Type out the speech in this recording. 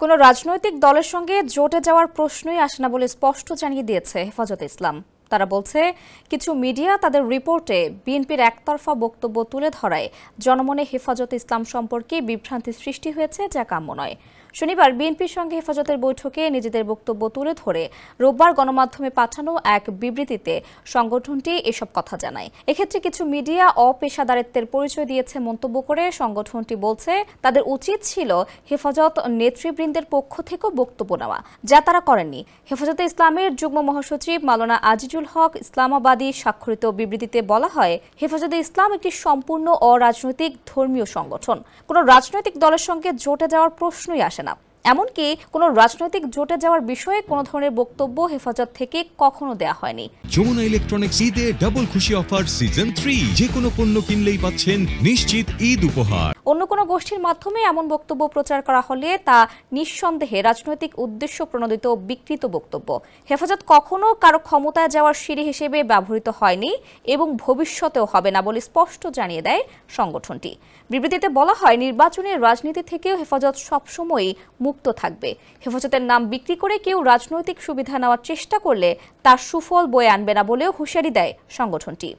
কোনো রাজনৈতিক দলের সঙ্গে জোটে যাওয়ার প্রশ্নই আসে না বলে স্পষ্ট জানিয়ে দিয়েছে হেফাজতে ইসলাম। তারা বলছে, কিছু মিডিয়া তাদের রিপোর্টে বিএনপির একতরফা বক্তব্য তুলে ধরায় জনমনে হেফাজতে ইসলাম সম্পর্কে বিভ্রান্তি সৃষ্টি হয়েছে, যা কাম্য নয়। শনিবার বিএনপির সঙ্গে হেফাজতের বৈঠকে নিজেদের বক্তব্য তুলে ধরে রোববার গণমাধ্যমে পাঠানো এক বিবৃতিতে সংগঠনটি এসব কথা জানায়। এক্ষেত্রে কিছু মিডিয়া অপেশাদারিত্বের পরিচয় দিয়েছে মন্তব্য করে সংগঠনটি বলছে, তাদের উচিত ছিল হেফাজত নেতৃবৃন্দের পক্ষ থেকেও বক্তব্য নেওয়া, যা তারা করেননি। হেফাজতে ইসলামের যুগ্ম মহাসচিব মাওলানা আজিজুল হক ইসলামাবাদী স্বাক্ষরিত বিবৃতিতে বলা হয়, হেফাজতে ইসলাম একটি সম্পূর্ণ অরাজনৈতিক ধর্মীয় সংগঠন। কোনো রাজনৈতিক দলের সঙ্গে জোটে যাওয়ার প্রশ্নই আসে না। এমনকি কোনো রাজনৈতিক জোটে যাওয়ার বিষয়ে কোনো ধরনের বক্তব্য হেফাজত থেকে কখনো দেয়া হয়নি। যমুনা ইলেকট্রনিক্স ঈদে ডাবল খুশি অফার সিজন 3, যে কোনো পণ্য কিনলেই পাচ্ছেন নিশ্চিত ঈদ উপহার। অন্য কোনো গোষ্ঠীর মাধ্যমে এমন বক্তব্য প্রচার করা হলে তা নিঃসন্দেহে রাজনৈতিক উদ্দেশ্য প্রণোদিত বিকৃত বক্তব্য। হেফাজত কখনো কারো ক্ষমতায় যাওয়ার সিঁড়ি হিসেবে ব্যবহৃত হয়নি এবং ভবিষ্যতেও হবে না বলে স্পষ্ট জানিয়ে দেয় সংগঠনটি। বিবৃতিতে বলা হয়, নির্বাচনের রাজনীতি থেকেও হেফাজত সবসময়ই মুক্ত থাকবে। হেফাজতের নাম বিক্রি করে কেউ রাজনৈতিক সুবিধা নেওয়ার চেষ্টা করলে তার সুফল বয়ে আনবে না বলেও হুঁশিয়ারি দেয় সংগঠনটি।